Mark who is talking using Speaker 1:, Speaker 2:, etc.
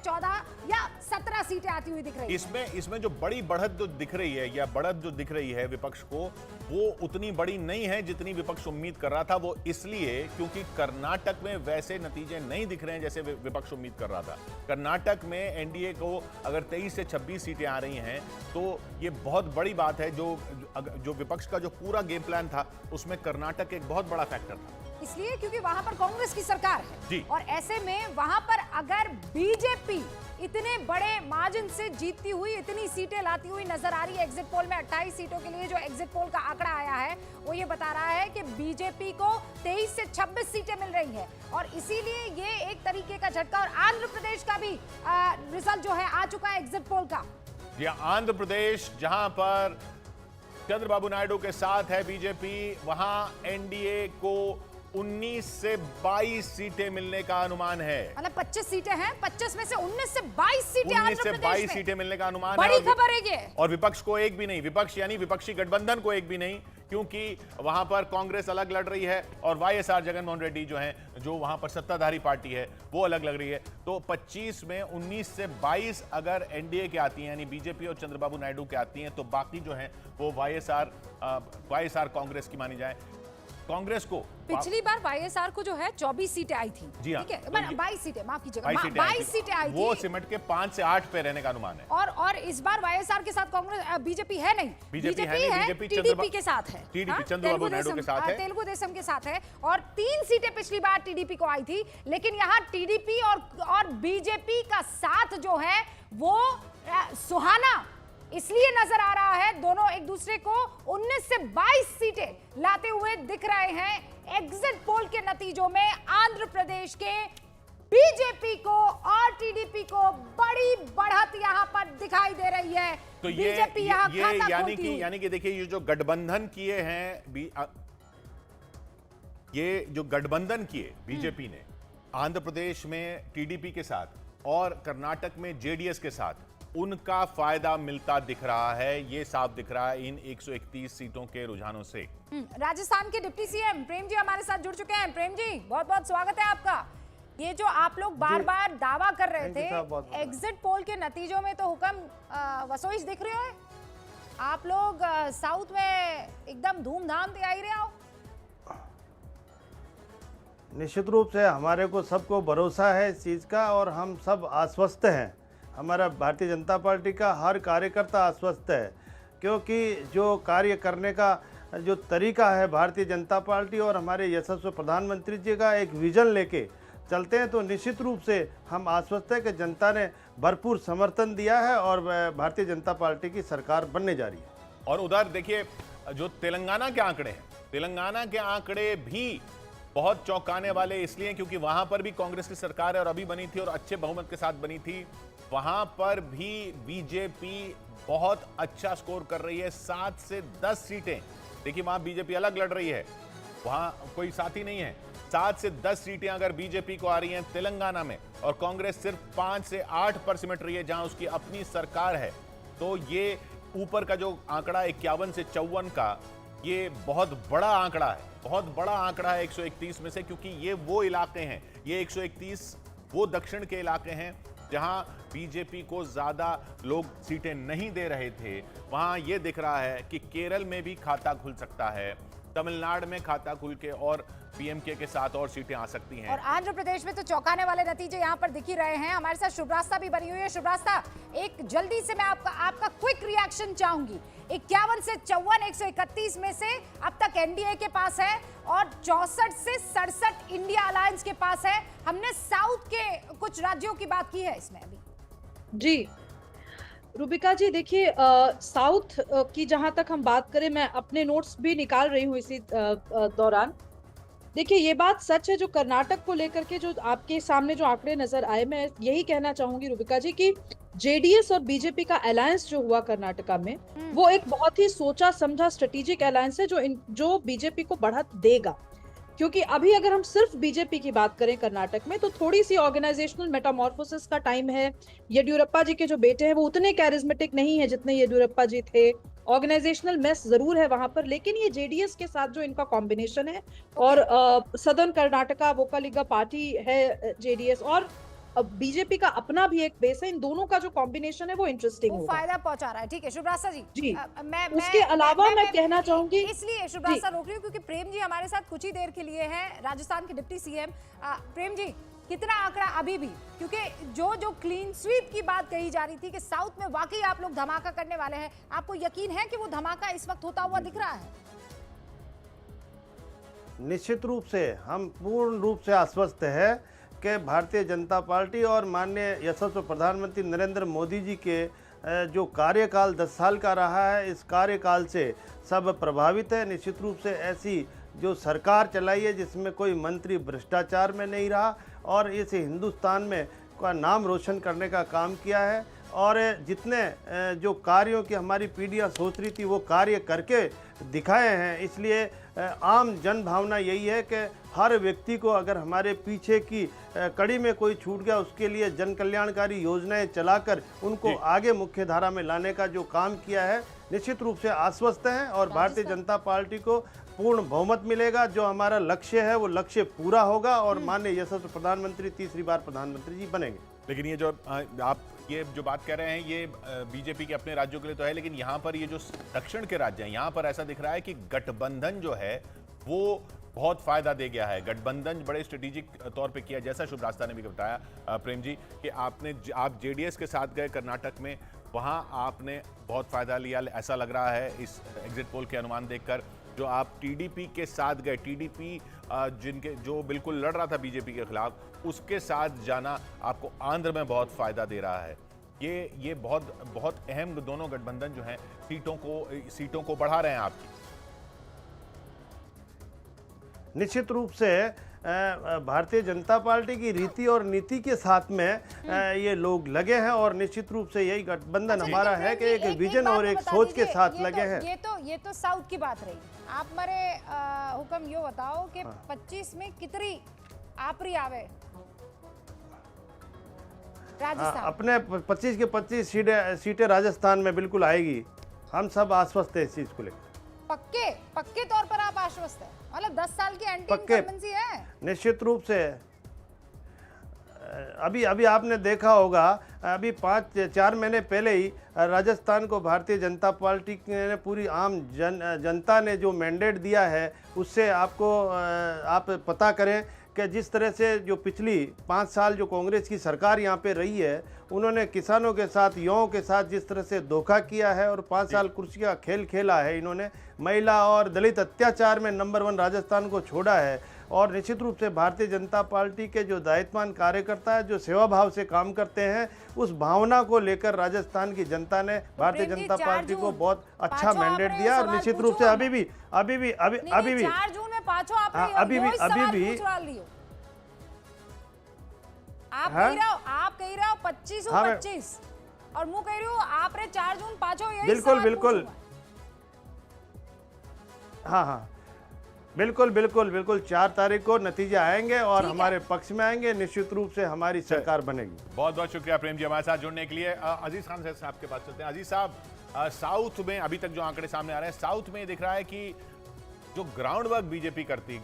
Speaker 1: 14 या 17 सीटें आती हुई दिख रही है।
Speaker 2: इसमें जो बड़ी बढ़त जो दिख रही है या बढ़त जो दिख रही है विपक्ष को, वो उतनी बड़ी नहीं है जितनी विपक्ष उम्मीद कर रहा था। वो इसलिए क्योंकि कर्नाटक में वैसे नतीजे नहीं दिख रहे हैं जैसे विपक्ष उम्मीद कर रहा था। कर्नाटक में एनडीए को अगर 23 से 26 सीटें आ रही हैं तो ये बहुत बड़ी बात है। जो विपक्ष का जो पूरा गेम प्लान था उसमें कर्नाटक एक बहुत बड़ा फैक्टर था,
Speaker 1: इसलिए क्योंकि वहां पर कांग्रेस की सरकार है
Speaker 2: जी।
Speaker 1: और ऐसे में वहां पर अगर बीजेपी इतने बड़े मार्जिन से जीतती हुई इतनी सीटें लाती हुई नजर आ रही है, एग्जिट पोल में 28 सीटों के लिए जो एग्जिट पोल का आंकड़ा आया है वो ये बता रहा है कि बीजेपी को 23 से 26 सीटें मिल रही है और इसीलिए ये एक तरीके का झटका। और आंध्र प्रदेश का भी रिजल्ट जो है आ चुका है एग्जिट पोल का।
Speaker 2: आंध्र प्रदेश जहां पर चंद्रबाबू नायडू के साथ है बीजेपी, वहां एनडीए को 19 से 22 सीटें मिलने का अनुमान है।
Speaker 1: मतलब 25 सीटें हैं, 25 में से 19 से 22 सीटें आंध्र प्रदेश में।
Speaker 2: 22 सीटें मिलने का अनुमान
Speaker 1: बड़ी
Speaker 2: है।
Speaker 1: खबर है ये।
Speaker 2: और विपक्ष को एक भी नहीं, विपक्ष यानी विपक्षी गठबंधन को एक भी नहीं, क्योंकि वहां पर कांग्रेस अलग लड़ रही है और वाईएसआर जगनमोहन रेड्डी जो हैं, जो वहां पर सत्ताधारी पार्टी है, वो अलग लग रही है। तो 25 में 19 से 22 अगर एनडीए के आती हैं यानी बीजेपी और चंद्रबाबू नायडू के आती हैं तो बाकी जो हैं वो वाईएसआर कांग्रेस की मानी जाए। कांग्रेस को
Speaker 1: पिछली बार वाईएसआर को जो है 24 सीटें आई थी,
Speaker 2: जी हाँ,
Speaker 1: ठीक है, 22 सीटें, माफ कीजिएगा,
Speaker 2: 22
Speaker 1: सीटें आई थी।
Speaker 2: वो सिमट के 5 से 8 पे रहने का अनुमान है।
Speaker 1: और इस बार वाईएसआर के साथ कांग्रेस बीजेपी है नहीं, बीजेपी है टीडीपी के साथ है,
Speaker 2: चंद्रबाबू नायडू के साथ है,
Speaker 1: तेलुगु देशम के साथ है। और 3 सीटें पिछली बार टीडीपी को आई थी, लेकिन यहाँ टीडीपी और बीजेपी का साथ जो है वो सुहाना इसलिए नजर आ रहा है, दोनों एक दूसरे को 19 से 22 सीटें लाते हुए दिख रहे हैं। एग्जिट पोल के नतीजों में आंध्र प्रदेश के बीजेपी को और टीडीपी को बड़ी बढ़त यहां पर दिखाई दे रही है।
Speaker 2: तो
Speaker 1: बीजेपी यहां खाता
Speaker 2: यानी कि देखिए, ये जो गठबंधन किए हैं, ये जो गठबंधन किए बीजेपी ने आंध्र प्रदेश में टीडीपी के साथ और कर्नाटक में जेडीएस के साथ, उनका फायदा मिलता दिख रहा है। ये साफ दिख रहा है इन 131 सीटों के रुझानों से।
Speaker 1: राजस्थान के डिप्टी सीएम प्रेम जी हमारे साथ जुड़ चुके हैं। प्रेम जी, बहुत बहुत स्वागत है आपका। ये जो आप लोग बार बार दावा कर रहे थे, एग्जिट पोल के नतीजों में तो हुक्म वसोइश दिख रही है। आप लोग साउथ में एकदम धूमधाम से आ ही रहे हो।
Speaker 3: निश्चित रूप से हमारे को सबको भरोसा है इस चीज़ का और हम सब आश्वस्त हैं। हमारा भारतीय जनता पार्टी का हर कार्यकर्ता आश्वस्त है, क्योंकि जो कार्य करने का जो तरीका है भारतीय जनता पार्टी और हमारे यशस्वी प्रधानमंत्री जी का एक विजन लेके चलते हैं, तो निश्चित रूप से हम आश्वस्त है कि जनता ने भरपूर समर्थन दिया है और भारतीय जनता पार्टी की सरकार बनने जा रही है।
Speaker 2: और उधर देखिए जो तेलंगाना के आंकड़े हैं, तेलंगाना के आंकड़े भी बहुत चौंकाने वाले इसलिए क्योंकि वहां पर भी कांग्रेस की सरकार है और अभी बनी थी और अच्छे बहुमत के साथ बनी थी। वहां पर भी बीजेपी बहुत अच्छा स्कोर कर रही है, 7 से 10 सीटें। देखिए वहां बीजेपी अलग लड़ रही है, वहां कोई साथी नहीं है। 7 से 10 सीटें अगर बीजेपी को आ रही हैं तेलंगाना में और कांग्रेस सिर्फ 5 से 8 पर सिमट रही है जहां उसकी अपनी सरकार है, तो ये ऊपर का जो आंकड़ा 51 से 54 का, ये बहुत बड़ा आंकड़ा है, बहुत बड़ा आंकड़ा है 131 में से, क्योंकि ये वो इलाके हैं, ये 131 वो दक्षिण के इलाके हैं जहां बीजेपी को ज्यादा लोग सीटें नहीं दे रहे थे। वहां यह दिख रहा है कि केरल में भी खाता खुल सकता है, तमिलनाडु में खाता खुल के और पीएमके के साथ और सीटें आ सकती हैं।
Speaker 1: और आंध्र प्रदेश में तो चौंकाने वाले नतीजे यहां पर दिख ही रहे हैं। हमारे साथ शुभरास्ता भी बनी हुई है। शुभरास्ता, एक जल्दी से मैं आपका क्विक रिएक्शन चाहूंगी। 51 से 54, 131 में से अब तक एनडीए के पास है और 64 से 67 इंडिया अलायंस के पास है। हमने साउथ के कुछ राज्यों की बात की है इसमें अभी।
Speaker 4: जी रूबिका जी, देखिए साउथ की जहां तक हम बात करें, मैं अपने नोट्स भी निकाल रही हूँ इसी दौरान। देखिए ये बात सच है, जो कर्नाटक को लेकर के जो आपके सामने जो आंकड़े नजर आए, मैं यही कहना चाहूंगी रूबिका जी कि जेडीएस और बीजेपी का अलायंस जो हुआ कर्नाटका में, वो एक बहुत ही सोचा समझा स्ट्रेटेजिक अलायंस है जो बीजेपी को बढ़त देगा। क्योंकि अभी अगर हम सिर्फ बीजेपी की बात करें कर्नाटक में, तो थोड़ी सी ऑर्गेनाइजेशनल मेटामॉर्फोसिस का टाइम है। येडियुरप्पा जी के जो बेटे हैं वो उतने कैरिज्मेटिक नहीं है जितने येडियुरप्पा जी थे। ऑर्गेनाइजेशनल मेस जरूर है वहां पर, लेकिन ये जेडीएस के साथ जो इनका कॉम्बिनेशन है और सदर्न कर्नाटका वोकालिगा पार्टी है जेडीएस, और बीजेपी का अपना भी एक बेस है, इन दोनों का जो कॉम्बिनेशन है वो इंटरेस्टिंग
Speaker 1: वो
Speaker 4: होगा।
Speaker 1: फायदा पहुंचा रहा है। ठीक है शुभ्रास्ता जी,
Speaker 4: जी।
Speaker 1: मैं
Speaker 4: उसके अलावा मैं कहना चाहूंगी,
Speaker 1: इसलिए शुभ्रास्ता रोक रही हूँ क्योंकि प्रेम जी हमारे साथ कुछ ही देर के लिए हैं, राजस्थान के डिप्टी सीएम। प्रेम जी, कितना आंकड़ा अभी भी, क्योंकि जो जो क्लीन स्वीप की बात कही जा रही थी कि साउथ में वाकई आप लोग धमाका करने वाले हैं, आपको यकीन है कि वो धमाका इस वक्त होता हुआ दिख रहा है?
Speaker 3: निश्चित रूप से हम पूर्ण रूप से आश्वस्त है कि भारतीय जनता पार्टी और माननीय यशस्वी प्रधानमंत्री नरेंद्र मोदी जी के जो कार्यकाल 10 साल का रहा है, इस कार्यकाल से सब प्रभावित है। निश्चित रूप से ऐसी जो सरकार चलाई है जिसमें कोई मंत्री भ्रष्टाचार में नहीं रहा और इस हिंदुस्तान में का नाम रोशन करने का काम किया है, और जितने जो कार्यों की हमारी पीढ़ियां सोच रही थी वो कार्य करके दिखाए हैं। इसलिए आम जन भावना यही है कि हर व्यक्ति को अगर हमारे पीछे की कड़ी में कोई छूट गया उसके लिए जन कल्याणकारी योजनाएं चलाकर उनको आगे मुख्य धारा में लाने का जो काम किया है, निश्चित रूप से आश्वस्त हैं और भारतीय जनता पार्टी को पूर्ण बहुमत मिलेगा। जो हमारा लक्ष्य है वो लक्ष्य पूरा होगा और माननीय यशस्वी प्रधानमंत्री तीसरी बार प्रधानमंत्री जी बनेंगे।
Speaker 2: लेकिन ये जो आप ये जो बात कह रहे हैं ये बीजेपी के अपने राज्यों के लिए तो है, लेकिन यहाँ पर ये जो दक्षिण के राज्य हैं यहाँ पर ऐसा दिख रहा है कि गठबंधन जो है वो बहुत फायदा दे गया है। गठबंधन बड़े स्ट्रेटेजिक तौर पे किया, जैसा शुभ्रास्ता ने भी बताया प्रेम जी कि आप जेडीएस के साथ गए कर्नाटक में, वहाँ आपने बहुत फायदा लिया ऐसा लग रहा है इस एग्जिट पोल के अनुमान देखकर। जो आप टीडीपी के साथ गए, टीडीपी जिनके जो बिल्कुल लड़ रहा था बीजेपी के खिलाफ, उसके साथ जाना आपको आंध्र में बहुत फायदा दे रहा है। ये बहुत बहुत अहम दोनों गठबंधन जो हैं सीटों को बढ़ा रहे हैं आपकी।
Speaker 3: निश्चित रूप से भारतीय जनता पार्टी की रीति और नीति के साथ में ये लोग लगे हैं और निश्चित रूप से यही गठबंधन हमारा है कि एक विजन और एक सोच के साथ लगे हैं।
Speaker 1: ये तो साउथ की बात रही। आप मरे हुक्म यो बताओ कि 25 में कितनी आपरी आवे राजस्थान?
Speaker 3: अपने 25 के 25 सीटें राजस्थान में बिल्कुल आएगी। हम सब आश्वस्त है इस चीज को लेकर।
Speaker 1: पक्के तौर पर आप आश्वस्त हैं? मतलब 10 साल की एंटी
Speaker 3: पक्के
Speaker 1: इनकम्बेंसी है?
Speaker 3: निश्चित रूप से। अभी आपने देखा होगा, अभी 5-4 महीने पहले ही राजस्थान को भारतीय जनता पार्टी ने पूरी आम जनता ने जो मैंडेट दिया है उससे आपको आप पता करें कि जिस तरह से जो पिछली 5 साल जो कांग्रेस की सरकार यहाँ पे रही है, उन्होंने किसानों के साथ, युवाओं के साथ जिस तरह से धोखा किया है और 5 साल कुर्सी का खेल खेला है, इन्होंने महिला और दलित अत्याचार में नंबर 1 राजस्थान को छोड़ा है। और निश्चित रूप से भारतीय जनता पार्टी के जो दायित्ववान कार्यकर्ता है, जो सेवा भाव से काम करते हैं, उस भावना को लेकर राजस्थान की जनता ने भारतीय जनता पार्टी को बहुत अच्छा मैंडेट दिया। और निश्चित रूप से अभी भी
Speaker 1: 4 जून में पांचों आप
Speaker 3: अभी भी
Speaker 1: आप कह रहे हो 25 और मुंह कह रही हो आप रे 4 जून पांचों यही
Speaker 3: बिल्कुल हाँ बिल्कुल 4 तारीख को नतीजे आएंगे और हमारे पक्ष में आएंगे। निश्चित रूप से हमारी सरकार बनेगी।
Speaker 2: बहुत बहुत शुक्रिया प्रेम जी हमारे साथ जुड़ने के लिए। अजीज खान साहब के पास चलते हैं। अजीज साहब, साउथ में अभी तक जो आंकड़े सामने आ रहे हैं, साउथ में दिख रहा है कि जो ग्राउंड वर्क बीजेपी करती